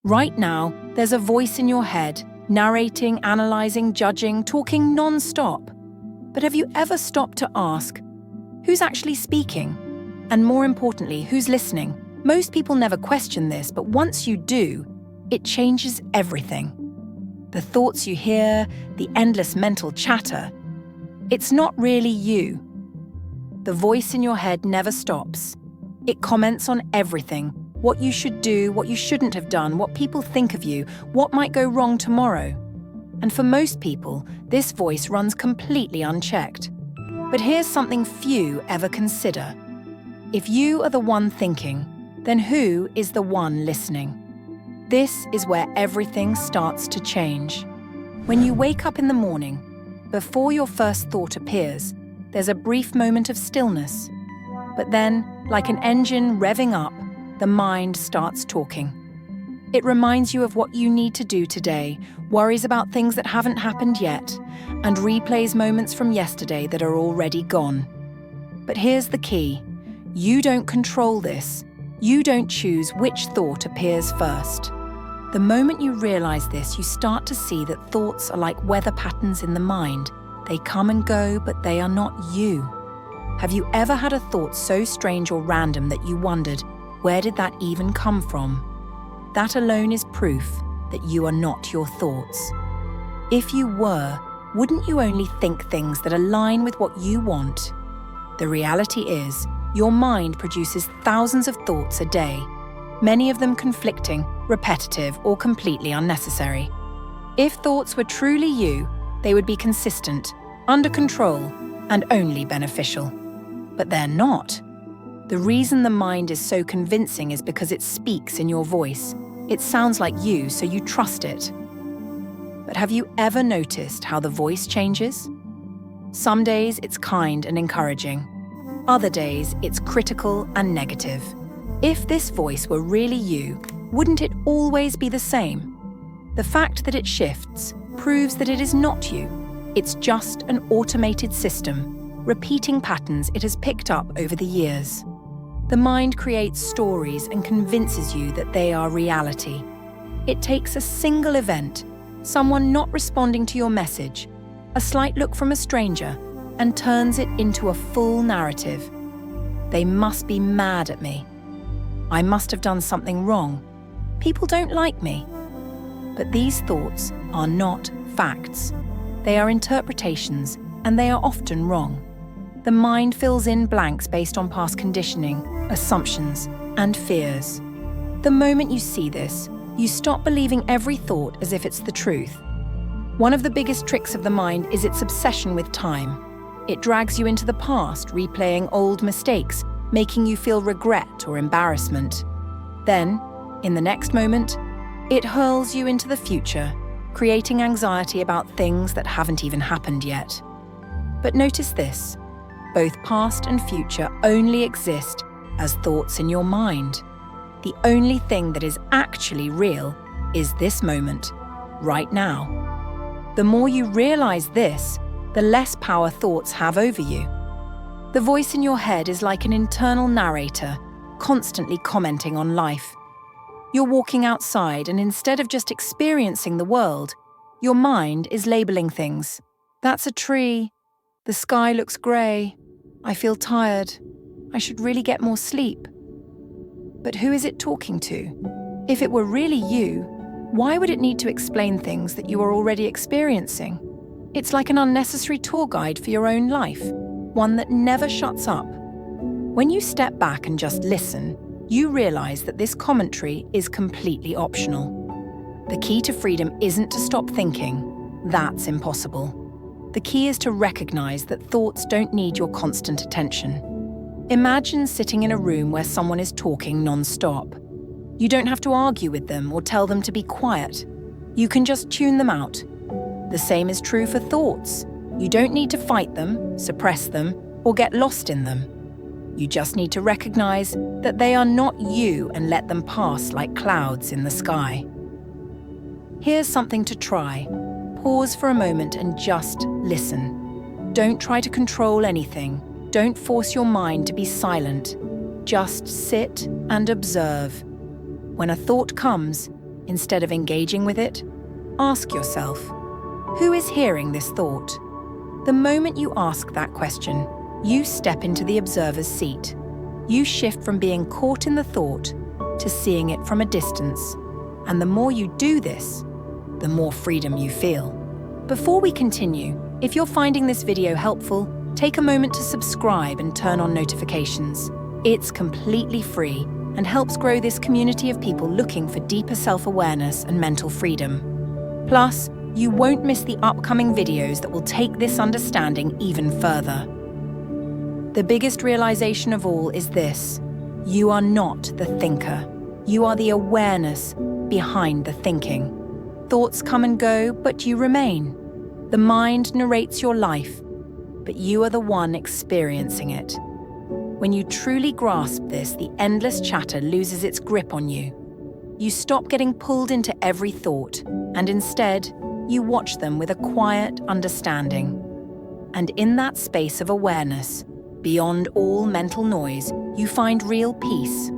Right now, there's a voice in your head, narrating, analyzing, judging, talking non-stop. But have you ever stopped to ask, who's actually speaking? And more importantly, who's listening? Most people never question this, but once you do, it changes everything. The thoughts you hear, the endless mental chatter, it's not really you. The voice in your head never stops. It comments on everything: what you should do, what you shouldn't have done, what people think of you, what might go wrong tomorrow. And for most people, this voice runs completely unchecked. But here's something few ever consider. If you are the one thinking, then who is the one listening? This is where everything starts to change. When you wake up in the morning, before your first thought appears, there's a brief moment of stillness. But then, like an engine revving up, the mind starts talking. It reminds you of what you need to do today, worries about things that haven't happened yet, and replays moments from yesterday that are already gone. But here's the key. You don't control this. You don't choose which thought appears first. The moment you realize this, you start to see that thoughts are like weather patterns in the mind. They come and go, but they are not you. Have you ever had a thought so strange or random that you wondered, where did that even come from? That alone is proof that you are not your thoughts. If you were, wouldn't you only think things that align with what you want? The reality is, your mind produces thousands of thoughts a day, many of them conflicting, repetitive, or completely unnecessary. If thoughts were truly you, they would be consistent, under control, and only beneficial. But they're not. The reason the mind is so convincing is because it speaks in your voice. It sounds like you, so you trust it. But have you ever noticed how the voice changes? Some days it's kind and encouraging. Other days it's critical and negative. If this voice were really you, wouldn't it always be the same? The fact that it shifts proves that it is not you. It's just an automated system, repeating patterns it has picked up over the years. The mind creates stories and convinces you that they are reality. It takes a single event, someone not responding to your message, a slight look from a stranger, and turns it into a full narrative. They must be mad at me. I must have done something wrong. People don't like me. But these thoughts are not facts. They are interpretations, and they are often wrong. The mind fills in blanks based on past conditioning, assumptions, and fears. The moment you see this, you stop believing every thought as if it's the truth. One of the biggest tricks of the mind is its obsession with time. It drags you into the past, replaying old mistakes, making you feel regret or embarrassment. Then, in the next moment, it hurls you into the future, creating anxiety about things that haven't even happened yet. But notice this. Both past and future only exist as thoughts in your mind. The only thing that is actually real is this moment, right now. The more you realize this, the less power thoughts have over you. The voice in your head is like an internal narrator, constantly commenting on life. You're walking outside, and instead of just experiencing the world, your mind is labeling things. That's a tree. The sky looks grey. I feel tired. I should really get more sleep. But who is it talking to? If it were really you, why would it need to explain things that you are already experiencing? It's like an unnecessary tour guide for your own life, one that never shuts up. When you step back and just listen, you realize that this commentary is completely optional. The key to freedom isn't to stop thinking. That's impossible. The key is to recognize that thoughts don't need your constant attention. Imagine sitting in a room where someone is talking non-stop. You don't have to argue with them or tell them to be quiet. You can just tune them out. The same is true for thoughts. You don't need to fight them, suppress them, or get lost in them. You just need to recognize that they are not you and let them pass like clouds in the sky. Here's something to try. Pause for a moment and just listen. Don't try to control anything. Don't force your mind to be silent. Just sit and observe. When a thought comes, Instead of engaging with it, ask yourself, who is hearing this thought? The moment you ask that question, you step into the observer's seat. You shift from being caught in the thought to seeing it from a distance. And the more you do this, the more freedom you feel. Before we continue, if you're finding this video helpful, take a moment to subscribe and turn on notifications. It's completely free and helps grow this community of people looking for deeper self-awareness and mental freedom. Plus, you won't miss the upcoming videos that will take this understanding even further. The biggest realization of all is this: you are not the thinker. You are the awareness behind the thinking. Thoughts come and go, but you remain. The mind narrates your life, but you are the one experiencing it. When you truly grasp this, the endless chatter loses its grip on you. You stop getting pulled into every thought, and instead, you watch them with a quiet understanding. And in that space of awareness, beyond all mental noise, you find real peace.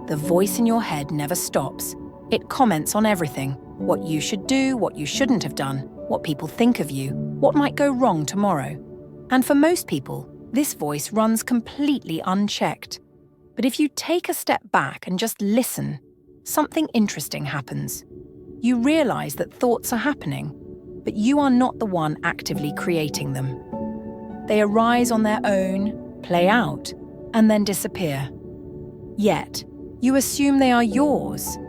The voice in your head never stops. It comments on everything: what you should do, what you shouldn't have done, what people think of you, what might go wrong tomorrow. And for most people, this voice runs completely unchecked. But if you take a step back and just listen, something interesting happens. You realize that thoughts are happening, but you are not the one actively creating them. They arise on their own, play out, and then disappear. Yet, you assume they are yours.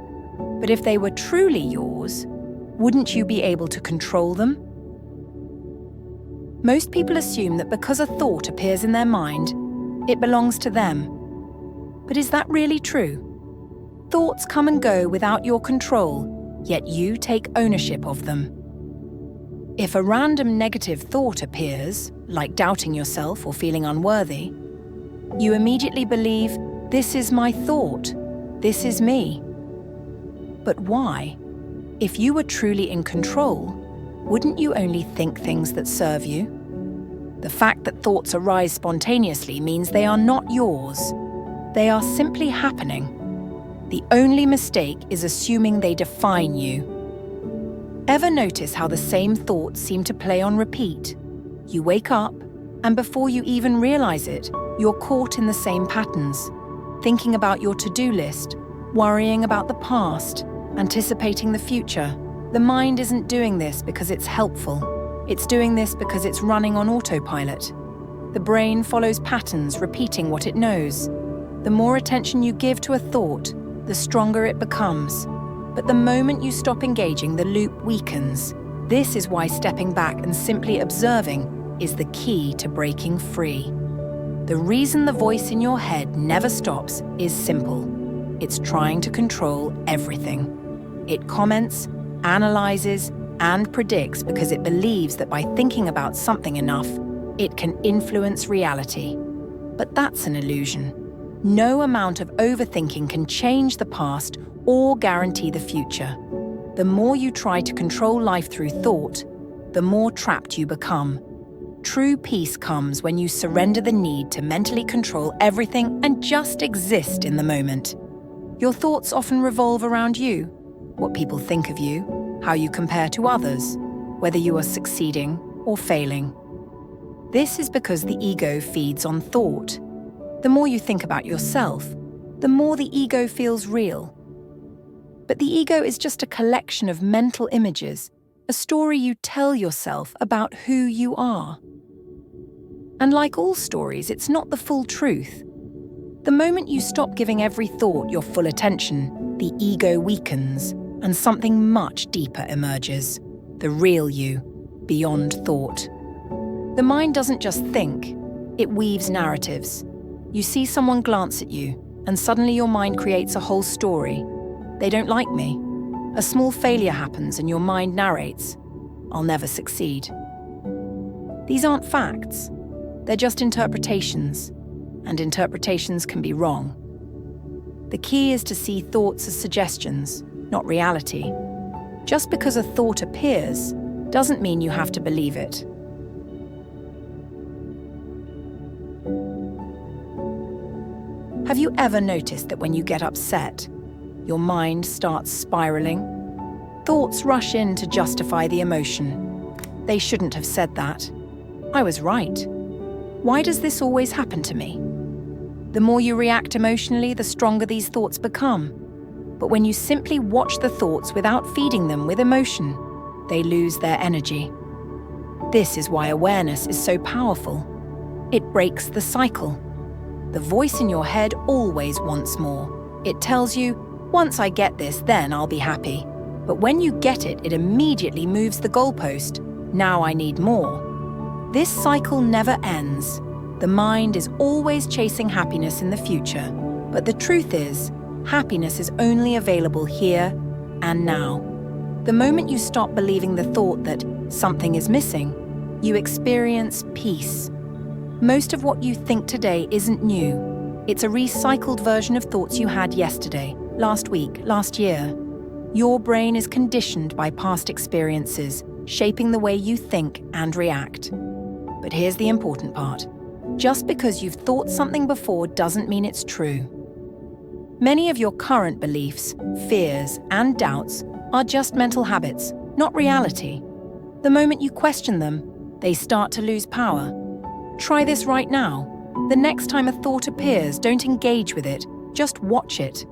But if they were truly yours, wouldn't you be able to control them? Most people assume that because a thought appears in their mind, it belongs to them. But is that really true? Thoughts come and go without your control, yet you take ownership of them. If a random negative thought appears, like doubting yourself or feeling unworthy, you immediately believe, "This is my thought, this is me." But why? If you were truly in control, wouldn't you only think things that serve you? The fact that thoughts arise spontaneously means they are not yours. They are simply happening. The only mistake is assuming they define you. Ever notice how the same thoughts seem to play on repeat? You wake up, and before you even realize it, you're caught in the same patterns, thinking about your to-do list, worrying about the past, anticipating the future. The mind isn't doing this because it's helpful. It's doing this because it's running on autopilot. The brain follows patterns, repeating what it knows. The more attention you give to a thought, the stronger it becomes. But the moment you stop engaging, the loop weakens. This is why stepping back and simply observing is the key to breaking free. The reason the voice in your head never stops is simple. It's trying to control everything. It comments, analyzes, and predicts because it believes that by thinking about something enough, it can influence reality. But that's an illusion. No amount of overthinking can change the past or guarantee the future. The more you try to control life through thought, the more trapped you become. True peace comes when you surrender the need to mentally control everything and just exist in the moment. Your thoughts often revolve around you: what people think of you, how you compare to others, whether you are succeeding or failing. This is because the ego feeds on thought. The more you think about yourself, the more the ego feels real. But the ego is just a collection of mental images, a story you tell yourself about who you are. And like all stories, it's not the full truth. The moment you stop giving every thought your full attention, the ego weakens, and something much deeper emerges: the real you, beyond thought. The mind doesn't just think, it weaves narratives. You see someone glance at you, and suddenly your mind creates a whole story. They don't like me. A small failure happens and your mind narrates, "I'll never succeed." These aren't facts. They're just interpretations, and interpretations can be wrong. The key is to see thoughts as suggestions, not reality. Just because a thought appears doesn't mean you have to believe it. Have you ever noticed that when you get upset, your mind starts spiraling? Thoughts rush in to justify the emotion. They shouldn't have said that. I was right. Why does this always happen to me? The more you react emotionally, the stronger these thoughts become. But when you simply watch the thoughts without feeding them with emotion, they lose their energy. This is why awareness is so powerful. It breaks the cycle. The voice in your head always wants more. It tells you, once I get this, then I'll be happy. But when you get it, it immediately moves the goalpost. Now I need more. This cycle never ends. The mind is always chasing happiness in the future. But the truth is, happiness is only available here and now. The moment you stop believing the thought that something is missing, you experience peace. Most of what you think today isn't new. It's a recycled version of thoughts you had yesterday, last week, last year. Your brain is conditioned by past experiences, shaping the way you think and react. But here's the important part. Just because you've thought something before doesn't mean it's true. Many of your current beliefs, fears, and doubts are just mental habits, not reality. The moment you question them, they start to lose power. Try this right now. The next time a thought appears, don't engage with it, just watch it.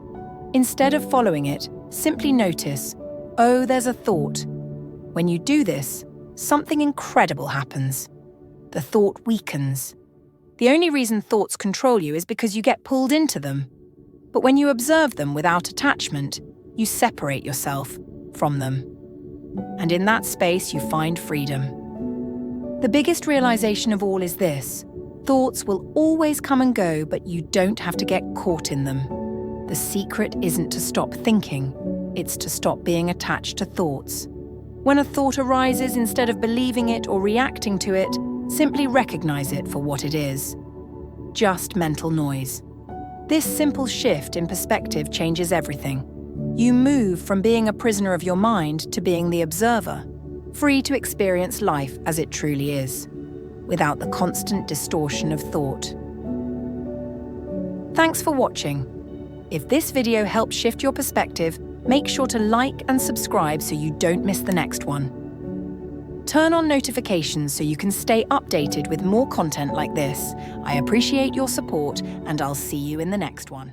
Instead of following it, simply notice, oh, there's a thought. When you do this, something incredible happens. The thought weakens. The only reason thoughts control you is because you get pulled into them. But when you observe them without attachment, you separate yourself from them. And in that space, you find freedom. The biggest realization of all is this: thoughts will always come and go, but you don't have to get caught in them. The secret isn't to stop thinking, it's to stop being attached to thoughts. When a thought arises, instead of believing it or reacting to it, simply recognize it for what it is. Just mental noise. This simple shift in perspective changes everything. You move from being a prisoner of your mind to being the observer, free to experience life as it truly is, without the constant distortion of thought. Thanks for watching. If this video helped shift your perspective, make sure to like and subscribe so you don't miss the next one. Turn on notifications so you can stay updated with more content like this. I appreciate your support, and I'll see you in the next one.